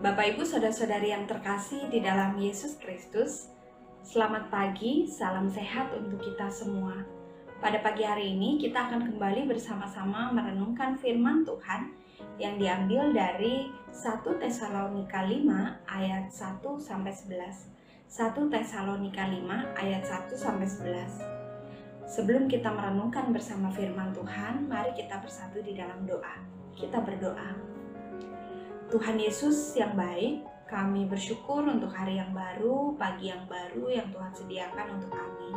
Bapak Ibu saudara-saudari yang terkasih di dalam Yesus Kristus, selamat pagi, salam sehat untuk kita semua. Pada pagi hari ini kita akan kembali bersama-sama merenungkan firman Tuhan yang diambil dari 1 Tesalonika 5 ayat 1-11. 1 Tesalonika 5 ayat 1-11. Sebelum kita merenungkan bersama firman Tuhan, mari kita bersatu di dalam doa. Kita berdoa. Tuhan Yesus yang baik, kami bersyukur untuk hari yang baru, pagi yang baru yang Tuhan sediakan untuk kami.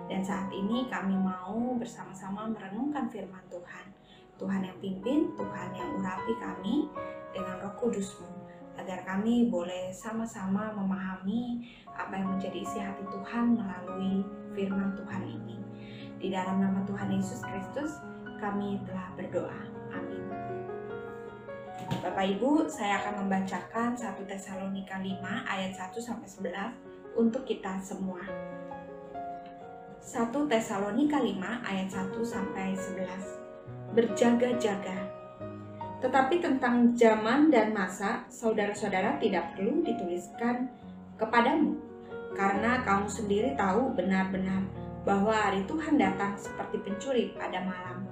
Dan saat ini kami mau bersama-sama merenungkan firman Tuhan. Tuhan yang pimpin, Tuhan yang urapi kami dengan Roh Kudus-Mu, agar kami boleh sama-sama memahami apa yang menjadi isi hati Tuhan melalui firman Tuhan ini. Di dalam nama Tuhan Yesus Kristus, kami telah berdoa. Amin. Bapak Ibu, saya akan membacakan 1 Tesalonika 5 ayat 1-11 untuk kita semua. 1 Tesalonika 5 ayat 1-11. Berjaga-jaga. Tetapi tentang zaman dan masa, saudara-saudara tidak perlu dituliskan kepadamu, karena kamu sendiri tahu benar-benar bahwa hari Tuhan datang seperti pencuri pada malam.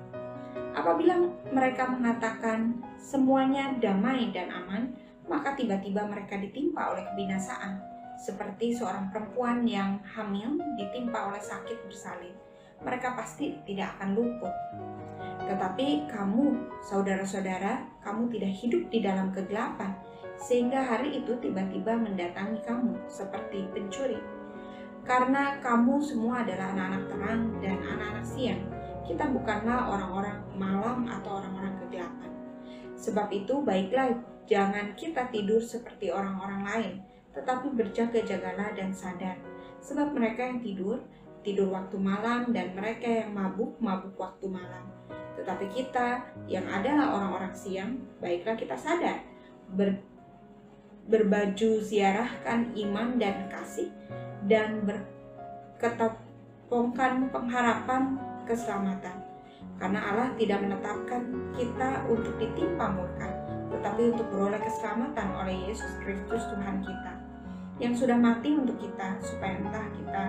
Apabila mereka mengatakan semuanya damai dan aman, maka tiba-tiba mereka ditimpa oleh kebinasaan, seperti seorang perempuan yang hamil ditimpa oleh sakit bersalin. Mereka pasti tidak akan luput. Tetapi kamu, saudara-saudara, kamu tidak hidup di dalam kegelapan, sehingga hari itu tiba-tiba mendatangi kamu seperti pencuri. Karena kamu semua adalah anak-anak terang dan anak-anak siang, kita bukanlah orang-orang malam atau orang-orang kegelapan. Sebab itu baiklah jangan kita tidur seperti orang-orang lain, tetapi berjaga-jagalah dan sadar. Sebab mereka yang tidur waktu malam, dan mereka yang mabuk waktu malam. Tetapi kita yang adalah orang-orang siang, baiklah kita sadar, berbaju ziarahkan iman dan kasih, dan berketopongkan pengharapan keselamatan. Karena Allah tidak menetapkan kita untuk ditimpa murka, tetapi untuk beroleh keselamatan oleh Yesus Kristus Tuhan kita, yang sudah mati untuk kita, supaya entah kita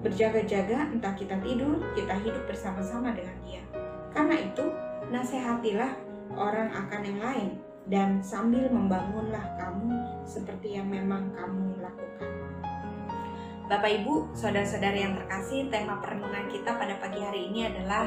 berjaga-jaga, entah kita tidur, kita hidup bersama-sama dengan Dia. Karena itu, nasihatilah orang akan yang lain, dan sambil membangunlah kamu seperti yang memang kamu lakukan. Bapak Ibu, saudara-saudari yang terkasih, tema perenungan kita pada pagi hari ini adalah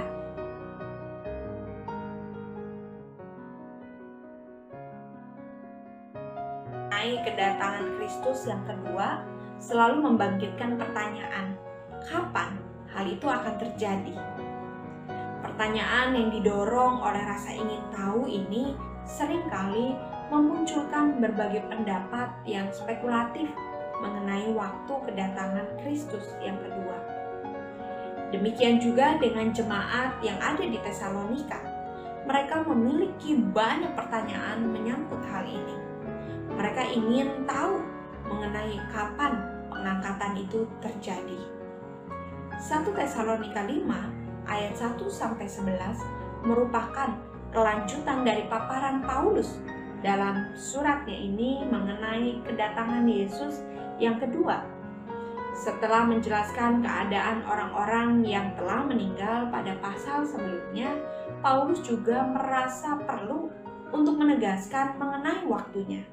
mengenai kedatangan Kristus yang kedua, selalu membangkitkan pertanyaan, kapan hal itu akan terjadi? Pertanyaan yang didorong oleh rasa ingin tahu ini seringkali memunculkan berbagai pendapat yang spekulatif mengenai waktu kedatangan Kristus yang kedua. Demikian juga dengan jemaat yang ada di Tesalonika. Mereka memiliki banyak pertanyaan menyangkut hal ini. Mereka ingin tahu mengenai kapan pengangkatan itu terjadi. 1 Tesalonika 5 ayat 1-11 merupakan kelanjutan dari paparan Paulus dalam suratnya ini mengenai kedatangan Yesus yang kedua. Setelah menjelaskan keadaan orang-orang yang telah meninggal pada pasal sebelumnya, Paulus juga merasa perlu untuk menegaskan mengenai waktunya.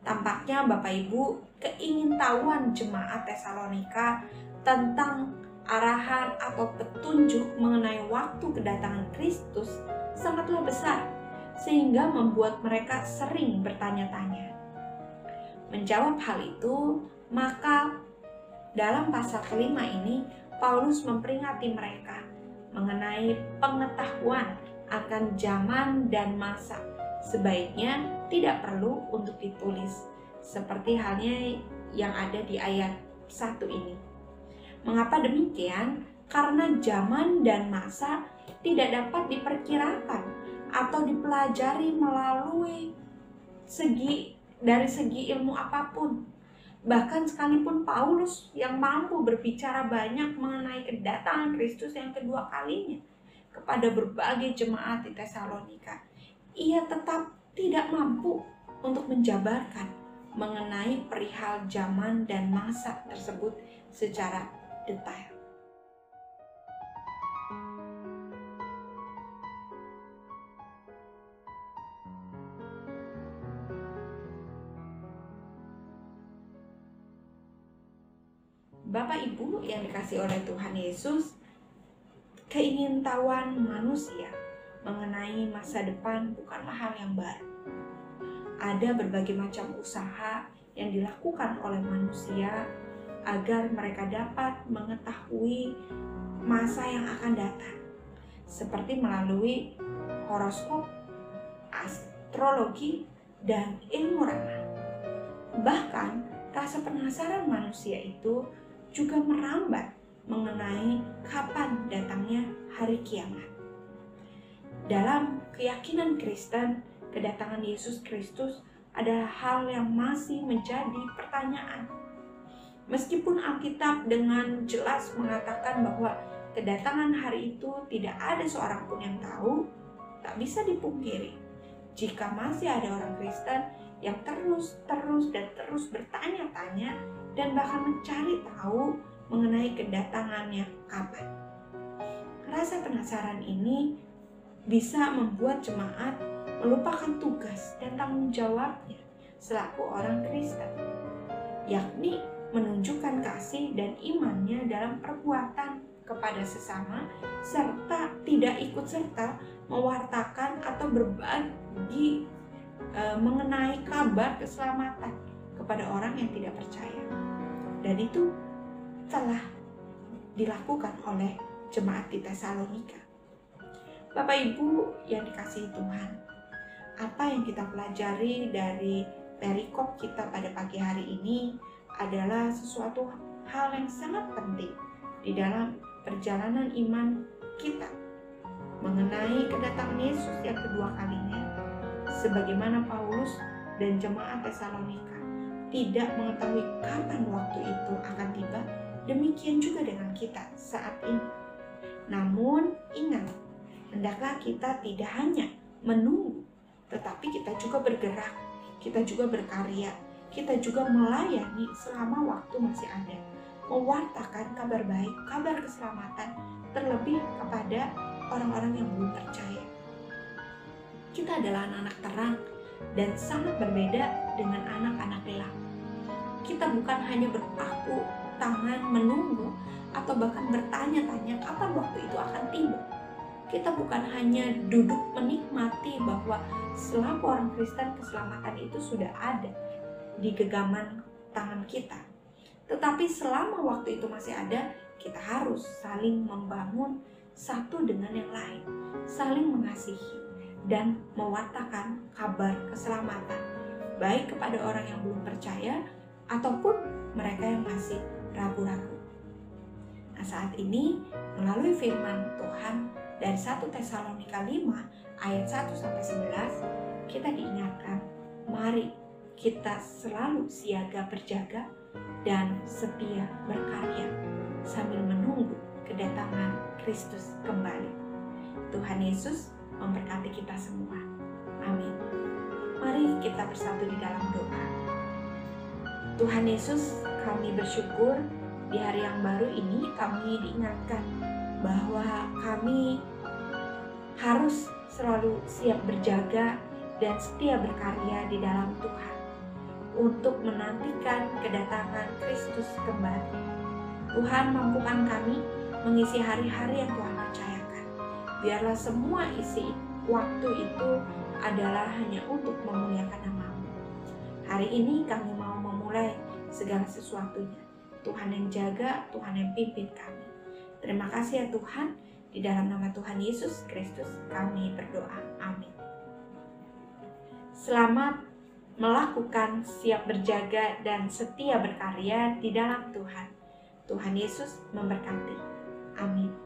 Tampaknya Bapak Ibu, keingintahuan jemaat Tesalonika tentang arahan atau petunjuk mengenai waktu kedatangan Kristus sangatlah besar, sehingga membuat mereka sering bertanya-tanya. Menjawab hal itu, maka dalam pasal kelima ini, Paulus memperingati mereka mengenai pengetahuan akan zaman dan masa. Sebaiknya tidak perlu untuk ditulis, seperti halnya yang ada di ayat 1 ini. Mengapa demikian? Karena zaman dan masa tidak dapat diperkirakan atau dipelajari melalui dari segi ilmu apapun. Bahkan sekalipun Paulus yang mampu berbicara banyak mengenai kedatangan Kristus yang kedua kalinya kepada berbagai jemaat di Tesalonika, ia tetap tidak mampu untuk menjabarkan mengenai perihal zaman dan masa tersebut secara detail. Bapak Ibu yang dikasihi oleh Tuhan Yesus, keingintahuan manusia mengenai masa depan bukanlah hal yang baru. Ada berbagai macam usaha yang dilakukan oleh manusia agar mereka dapat mengetahui masa yang akan datang, seperti melalui horoskop, astrologi, dan ilmu ramal. Bahkan rasa penasaran manusia itu juga merambat mengenai kapan datangnya hari kiamat. Dalam keyakinan Kristen, kedatangan Yesus Kristus adalah hal yang masih menjadi pertanyaan. Meskipun Alkitab dengan jelas mengatakan bahwa kedatangan hari itu tidak ada seorang pun yang tahu, tak bisa dipungkiri jika masih ada orang Kristen yang terus bertanya-tanya dan bahkan mencari tahu mengenai kedatangannya kapan. Rasa penasaran ini bisa membuat jemaat melupakan tugas dan tanggung jawabnya selaku orang Kristen, yakni menunjukkan kasih dan imannya dalam perbuatan kepada sesama, serta tidak ikut serta mewartakan atau berbagi mengenai kabar keselamatan kepada orang yang tidak percaya. Dan itu telah dilakukan oleh jemaat di Tesalonika. Bapak Ibu yang dikasihi Tuhan, apa yang kita pelajari dari perikop kita pada pagi hari ini adalah sesuatu hal yang sangat penting di dalam perjalanan iman kita mengenai kedatangan Yesus yang kedua kalinya. Sebagaimana Paulus dan jemaat Tesalonika tidak mengetahui kapan waktu itu akan tiba, demikian juga dengan kita saat ini. Namun ingat, hendaklah kita tidak hanya menunggu, tetapi kita juga bergerak, kita juga berkarya, kita juga melayani selama waktu masih ada, mewartakan kabar baik, kabar keselamatan, terlebih kepada orang-orang yang belum percaya. Kita adalah anak-anak terang dan sangat berbeda dengan anak-anak gelap. Kita bukan hanya berpaku tangan menunggu atau bahkan bertanya-tanya kapan waktu itu akan tiba. Kita bukan hanya duduk menikmati bahwa selaku orang Kristen keselamatan itu sudah ada di genggaman tangan kita. Tetapi selama waktu itu masih ada, kita harus saling membangun satu dengan yang lain, saling mengasihi dan mewartakan kabar keselamatan, baik kepada orang yang belum percaya ataupun mereka yang masih ragu-ragu. Nah, saat ini melalui firman Tuhan dari 1 Tesalonika 5 ayat 1-11, kita diingatkan, mari kita selalu siaga berjaga dan setia berkarya sambil menunggu kedatangan Kristus kembali. Tuhan Yesus memberkati kita semua. Amin. Mari kita bersatu di dalam doa. Tuhan Yesus, kami bersyukur di hari yang baru ini kami diingatkan bahwa kami harus selalu siap berjaga dan setia berkarya di dalam Tuhan untuk menantikan kedatangan Kristus kembali. Tuhan, mampukan kami mengisi hari-hari yang Tuhan percayakan. Biarlah semua isi waktu itu adalah hanya untuk memuliakan nama-Mu. Hari ini kami mau memulai segala sesuatunya. Tuhan yang jaga, Tuhan yang pimpin kami. Terima kasih ya Tuhan. Di dalam nama Tuhan Yesus Kristus kami berdoa. Amin. Selamat melakukan siap berjaga dan setia berkarya di dalam Tuhan. Tuhan Yesus memberkati. Amin.